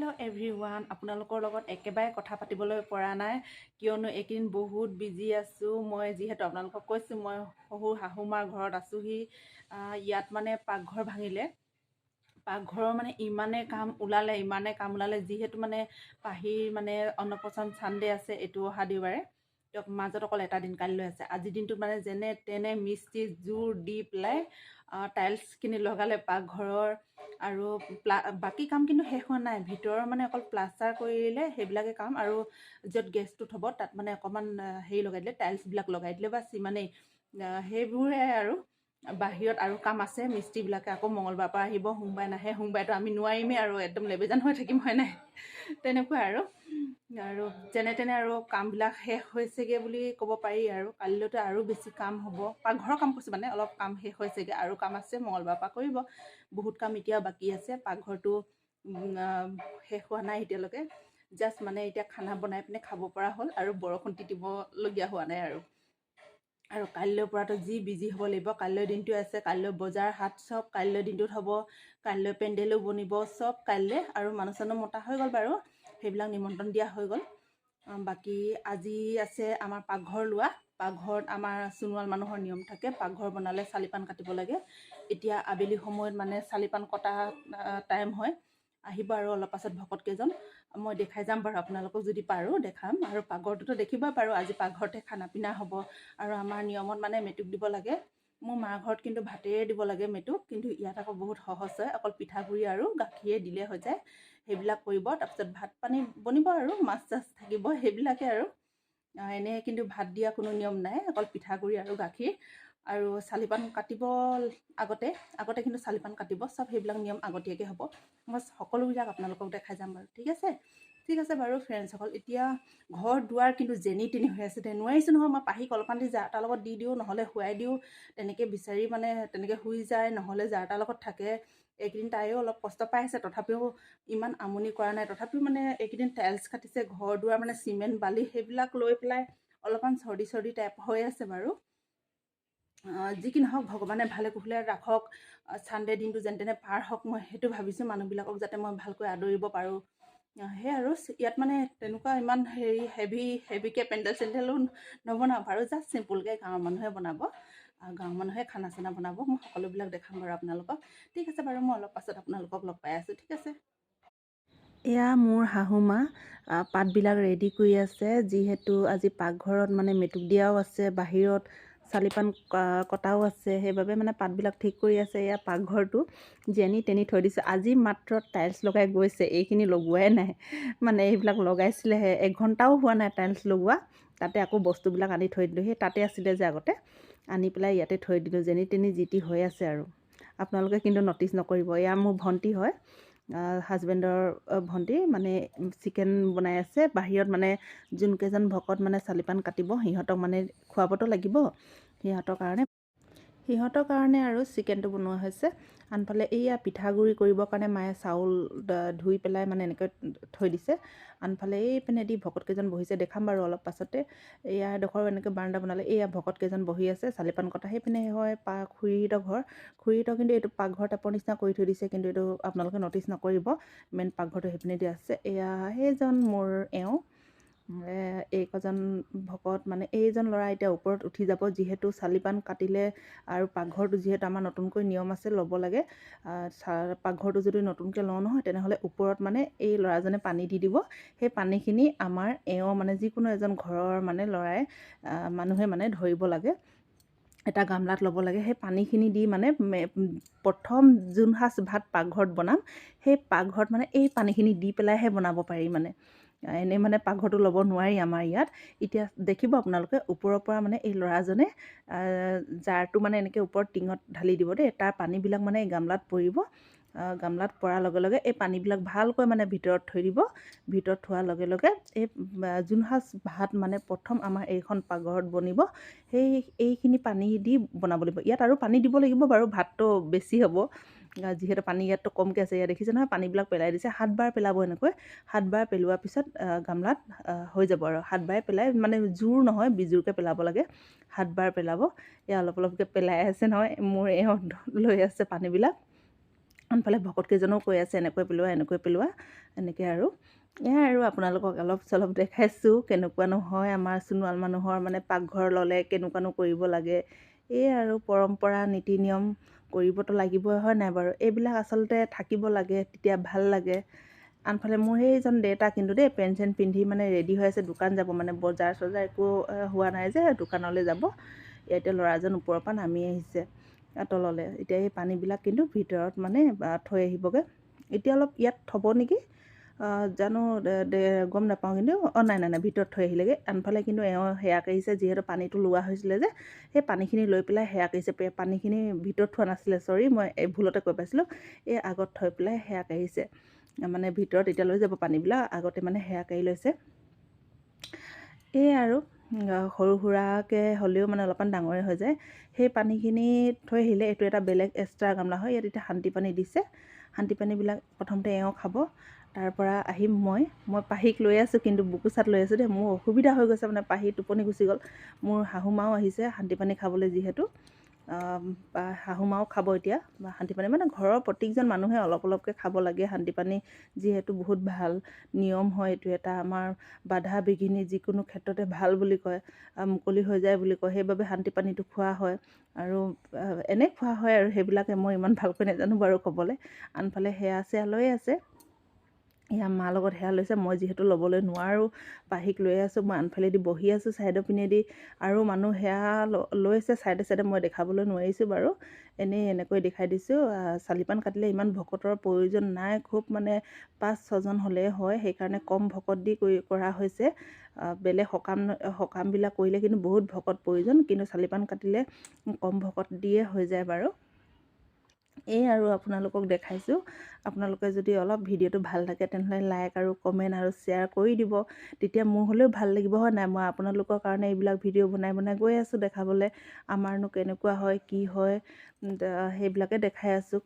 Hello' everyone, আপোনালোকৰ লগত একেবাৰে কথা পাতিবলৈ পৰা নাই কিয়নো এইকেইদিন বহুত বিজি আছোঁ। মই যিহেতু আপোনালোকক কৈছোঁ মই শাহুমাৰ ঘৰত আছোঁহি। ইয়াত মানে পাকঘৰ ভাঙিলে। পাকঘৰৰ মানে ইমানেই কাম ওলালে যিহেতু মানে পাহিৰ মানে অন্নপ্ৰসন্ন চানডে আছে, এইটো অহা দেওবাৰে। মাজত অকল এটা দিন কাইলৈ আছে। আজিৰ দিনটোত মানে যেনে তেনে মিস্ত্ৰী জোৰ দি পেলাই টাইলছখিনি লগালে পাকঘৰৰ, আৰু বাকী কাম কিন্তু শেষ হোৱা নাই। ভিতৰৰ মানে অকল প্লাষ্টাৰ কৰিলে, সেইবিলাকে কাম। আৰু য'ত গেছটো থ'ব তাত মানে অকণমান হেৰি লগাই দিলে, টাইলছবিলাক লগাই দিলে, বাছ ইমানেই। সেইবোৰে আৰু বাহিৰত আৰু কাম আছে। মিস্ত্ৰীবিলাকে আকৌ মঙলবাৰৰ পৰা আহিব, সোমবাৰে নাহে। সোমবাৰেতো আমি নোৱাৰিমেই আৰু একদম লেবেজান হৈ থাকিম, হয় নাই? তেনেকুৱা আৰু যেনে তেনে আৰু কামবিলাক শেষ হৈছেগৈ বুলি ক'ব পাৰি। আৰু কালিলৈতো আৰু বেছি কাম হ'ব। পাকঘৰৰ কাম কৈছোঁ, মানে অলপ কাম শেষ হৈছেগৈ, আৰু কাম আছে, মঙলবাৰৰ পৰা কৰিব। বহুত কাম এতিয়াও বাকী আছে। পাকঘৰটো শেষ হোৱা নাই এতিয়ালৈকে। জাষ্ট মানে এতিয়া খানা বনাই পিনে খাব পৰা হ'ল, আৰু বৰষুণ তিতিবলগীয়া হোৱা নাই। আৰু কাইলৈৰ পৰাতো যি বিজি হ'ব লাগিব। কাইলৈ দিনটোৱে আছে। কাইলৈ বজাৰ হাট চব কাইলৈ দিনটোত হ'ব। কাইলৈ পেণ্ডেলো বনিব, চব কাইলৈ। আৰু মানুহ চানুহ মতা হৈ গ'ল বাৰু, সেইবিলাক নিমন্ত্ৰণ দিয়া হৈ গ'ল। বাকী আজি আছে আমাৰ পাকঘৰ লোৱা। পাকঘৰত আমাৰ সোণোৱাল মানুহৰ নিয়ম থাকে। পাকঘৰ বনালে চালিপান কাটিব লাগে। এতিয়া আবেলি সময়ত মানে চালিপান কটা টাইম হয়। আহিব আৰু অলপ পাছত ভকতকেইজন। মই দেখাই যাম বাৰু, আপোনালোকক যদি পাৰোঁ দেখাম। আৰু পাকঘৰটোতো দেখিবই পাৰোঁ। আজি পাকঘৰতে খানা পিনা হ'ব। আৰু আমাৰ নিয়মত মানে মেটুক দিব লাগে। মোৰ মাৰ ঘৰত কিন্তু ভাতেৰে দিব লাগে মেটুক, কিন্তু ইয়াত আকৌ বহুত সহজ হয়। অকল পিঠাগুড়ি আৰু গাখীৰে দিলে হৈ যায়। সেইবিলাক কৰিব। তাৰপিছত ভাত পানী বনিব আৰু মাছ চাছ থাকিব, সেইবিলাকে আৰু এনেই কিন্তু ভাত দিয়া কোনো নিয়ম নাই। অকল পিঠাগুড়ি আৰু গাখীৰ। আৰু চালিপান কাটিব আগতে কিন্তু চালিপান কাটিব। চব সেইবিলাক নিয়ম আগতীয়াকৈ হ'ব। মই সকলোবিলাক আপোনালোকক দেখাই যাম বাৰু, ঠিক আছে বাৰু ফ্ৰেণ্ডছসকল। এতিয়া ঘৰ দুৱাৰ কিন্তু যেনি তেনি হৈ আছে। নোৱাৰিছোঁ নহয়, মই পাহি কলপান দি যাৰ তাৰ লগত দি দিওঁ, নহ'লে শুৱাই দিওঁ। তেনেকৈ বিচাৰি মানে তেনেকৈ শুই যায়, নহ'লে যাৰ তাৰ লগত থাকে। এইকেইদিন তাইও অলপ কষ্ট পাই আছে, তথাপিও ইমান আমনি কৰা নাই। তথাপিও মানে এইকেইদিন টাইলছ কাটিছে, ঘৰ দুৱাৰ মানে চিমেণ্ট বালি সেইবিলাক লৈ পেলাই অলপমান চৰ্দি টাইপ হৈ আছে বাৰু। যি কি নহওক, ভগৱানে ভালে কুশলে ৰাখক। চানডে দিনটো যেন তেনে পাৰ হওক, মই সেইটো ভাবিছোঁ। মানুহবিলাকক যাতে মই ভালকৈ আদৰিব পাৰোঁ। সেই আৰু ইয়াত মানে তেনেকুৱা ইমান হেভিকৈ পেণ্ডেল চেণ্ডেলো নবনাওঁ বাৰু। জাষ্ট চিম্পুলকৈ গাঁৱৰ মানুহে বনাব। গাঁৱৰ মানুহে খানা চানা বনাব। মই সকলোবিলাক দেখাম বাৰু আপোনালোকক। ঠিক আছে বাৰু, মই অলপ পাছত আপোনালোকক লগ পাই আছোঁ। ঠিক আছে। এয়া মোৰ শাহুমা পাতবিলাক ৰেডি কৰি আছে। যিহেতু আজি পাকঘৰত মানে মেটুক দিয়াও আছে, বাহিৰত চালিপান কটাও আছে, সেইবাবে মানে পাতবিলাক ঠিক কৰি আছে। এয়া পাকঘৰটো যেনি তেনি থৈ দিছোঁ। আজি মাত্ৰ টাইলছ লগাই গৈছে, এইখিনি লগোৱাই নাই। মানে এইবিলাক লগাইছিলেহে, 1 ঘণ্টাও হোৱা নাই টাইলছ লগোৱা। তাতে আকৌ বস্তুবিলাক আনি থৈ দিলোঁ। সেই তাতে আছিলে যে আগতে, আনি পেলাই ইয়াতে থৈ দিলোঁ। যেনি তেনি যি টি হৈ আছে আৰু আপোনালোকে কিন্তু ন'টিছ নকৰিব। এয়া মোৰ ভণ্টি হয়, হাজবেণ্ডৰ ভণ্টি। মানে চিকেন বনাই আছে বাহিৰত। মানে যোনকেইজন ভকত মানে চালিপান কাটিব, সিহঁতক মানে খুৱাবতো লাগিব। সিহঁতৰ কাৰণে আৰু চিকেনটো বনোৱা হৈছে। আনফালে এইয়া পিঠাগুড়ি কৰিবৰ কাৰণে মায়ে চাউল ধুই পেলাই মানে এনেকৈ থৈ দিছে। আনফালে এইপিনেদি ভকতকেইজন বহিছে, দেখাম বাৰু অলপ পাছতে। এয়া এডোখৰ এনেকৈ বাৰাণ্ডা বনালে। এয়া ভকতকেইজন বহি আছে চালিপান কটা। সেইপিনে হয় খুৰীহঁতৰ ঘৰ। খুৰীহঁতৰ কিন্তু এইটো পাকঘৰ টাপৰ নিচিনা কৰি থৈ দিছে, কিন্তু এইটো আপোনালোকে ন'টিছ নকৰিব। মেইন পাকঘৰটো সেইপিনেদি আছে। এয়া সেইজন মোৰ এওঁ। এইজন ভকত, মানে এইজন ল'ৰা এতিয়া ওপৰত উঠি যাব। যিহেতু চালিপান কাটিলে আৰু পাকঘৰটো যিহেতু আমাৰ নতুনকৈ নিয়ম আছে ল'ব লাগে। পাকঘৰটো যদি নতুনকৈ লওঁ নহয়, তেনেহ'লে ওপৰত মানে এই ল'ৰাজনে পানী দি দিব। সেই পানীখিনি আমাৰ এওঁ মানে যিকোনো এজন ঘৰৰ মানে মানুহে মানে ধৰিব লাগে। এটা গামলাত ল'ব লাগে। সেই পানীখিনি দি মানে প্ৰথম যোন সাঁজ ভাত পাকঘৰত বনাম, সেই পাকঘৰত মানে এই পানীখিনি দি পেলাইহে বনাব পাৰি। মানে এনেই মানে পাকঘৰটো ল'ব নোৱাৰি আমাৰ ইয়াত। এতিয়া দেখিব আপোনালোকে, ওপৰৰ পৰা মানে এই ল'ৰাজনে জাৰটো মানে এনেকৈ ওপৰত টিঙত ঢালি দিব দেই। তাৰ পানীবিলাক মানে এই গামলাত পৰিব। গামলাত পৰাৰ লগে লগে এই পানীবিলাক ভালকৈ মানে ভিতৰত থৈ দিব। ভিতৰত থোৱাৰ লগে লগে এই যোন সাঁজ ভাত মানে প্ৰথম আমাৰ এইখন পাকঘৰত বনিব, এইখিনি পানী দি বনাব লাগিব। ইয়াত আৰু পানী দিব লাগিব বাৰু, ভাতটো বেছি হ'ব। যিহেতু পানী ইয়াততো কমকৈ আছে। ইয়াত দেখিছে নহয়, পানীবিলাক পেলাই দিছে। 7 বাৰ পেলাব এনেকৈ। 7 বাৰ পেলোৱাৰ পিছত গামলাত হৈ যাব আৰু। 7 বাৰে পেলাই, মানে জোৰ নহয়, বিজোৰকৈ পেলাব লাগে। 7 বাৰ পেলাব। এয়া অলপ অলপকৈ পেলাই আছে নহয়, মোৰ এওঁ লৈ আছে পানীবিলাক। আনফালে ভকতকেইজনেও কৈ আছে এনেকৈ পেলোৱা এনেকৈ আৰু এয়া আৰু আপোনালোকক অলপ চলপ দেখাইছোঁ কেনেকুৱানো হয় আমাৰ সোণোৱাল মানুহৰ মানে পাকঘৰ ল'লে কেনেকুৱানো কৰিব লাগে। এই আৰু পৰম্পৰা নীতি নিয়ম কৰিবতো লাগিবই হয় নাই বাৰু। এইবিলাক আচলতে থাকিব লাগে, তেতিয়া ভাল লাগে। আনফালে মোৰ সেইজন দেউতা কিন্তু দেই পেণ্ট চেণ্ট পিন্ধি মানে ৰেডি হৈ আছে, দোকান যাব মানে বজাৰ চজাৰ একো হোৱা নাই যে দোকানলৈ যাব। এতিয়া ল'ৰাজন ওপৰৰ পৰা নামি আহিছে তললৈ। এতিয়া এই পানীবিলাক কিন্তু ভিতৰত মানে থৈ আহিবগৈ। এতিয়া অলপ ইয়াত থ'ব নেকি জানো গম নাপাওঁ, কিন্তু নাই ভিতৰত থৈ আহিলেগৈ। আনফালে কিন্তু এওঁ সেয়া কাঢ়িছে, যিহেতু পানীটো লোৱা হৈছিলে যে সেই পানীখিনি লৈ পেলাই সেয়া কাঢ়িছে। পানীখিনি ভিতৰত থোৱা নাছিলে, চৰি মই এই ভুলতে কৈ পাইছিলোঁ, এই আগত থৈ পেলাই সেয়া কাঢ়িছে। মানে ভিতৰত এতিয়া লৈ যাব পানীবিলাক, আগতে মানে সেয়া কাঢ়ি লৈছে। এই আৰু সৰু সুৰাকৈ হ'লেও মানে অলপমান ডাঙৰে হৈ যায়। সেই পানীখিনি থৈ আহিলে। এইটো এটা বেলেগ এক্সট্ৰা গামলা হয়। ইয়াত এতিয়া শান্তি পানী দিছে। শান্তি পানীবিলাক প্ৰথমতে এওঁ খাব, তাৰ পৰা আহিম মই পাহিক লৈ আছোঁ, কিন্তু বুকুচাত লৈ আছোঁ দেই। মোৰ অসুবিধা হৈ গৈছে, মানে পাহি টোপনি গুচি গ'ল। মোৰ শাহুমাও আহিছে শান্তি পানী খাবলৈ, যিহেতু শাহুমাও খাব এতিয়া শান্তি পানী। মানে ঘৰৰ প্ৰত্যেকজন মানুহে অলপ অলপকৈ খাব লাগে শান্তি পানী, যিহেতু বহুত ভাল নিয়ম হয়। এইটো এটা আমাৰ বাধা বিঘিনি যিকোনো ক্ষেত্ৰতে ভাল বুলি কয়, মুকলি হৈ যায় বুলি কয়। সেইবাবে শান্তি পানীটো খোৱা হয় আৰু এনে খোৱা হয় আৰু সেইবিলাকে মই ইমান ভালকৈ নাজানো বাৰু ক'বলৈ। আনফালে সেয়া চেয়া লৈ আছে, এয়া মাৰ লগত সেয়া লৈছে। মই যিহেতু ল'বলৈ নোৱাৰোঁ, পাহিক লৈ আছোঁ। মই আনফালেদি বহি আছোঁ ছাইডৰ পিনেদি, আৰু মানুহ সেয়া লৈছে ছাইডে ছাইডে। মই দেখাবলৈ নোৱাৰিছোঁ বাৰু, এনেকৈ দেখাই দিছোঁ। চালিপান কাটিলে ইমান ভকতৰ প্ৰয়োজন নাই, খুব মানে 5-6জন হ'লে হয়, সেইকাৰণে কম ভকত দি কৰা হৈছে। বেলেগ সকামবিলাক কৰিলে কিন্তু বহুত ভকত প্ৰয়োজন, কিন্তু চালিপান কাটিলে কম ভকত দিয়ে হৈ যায় বাৰু। এই আৰু আপোনালোকক দেখাইছোঁ। আপোনালোকে যদি অলপ ভিডিঅ'টো ভাল লাগে তেনেহ'লে লাইক আৰু কমেণ্ট আৰু শ্বেয়াৰ কৰি দিব, তেতিয়া মোৰ হ'লেও ভাল লাগিব হয় নাই। মই আপোনালোকৰ কাৰণে এইবিলাক ভিডিঅ' বনাই গৈ আছোঁ দেখাবলৈ। আমাৰনো কেনেকুৱা হয় কি হয় সেইবিলাকে দেখাই আছোঁ।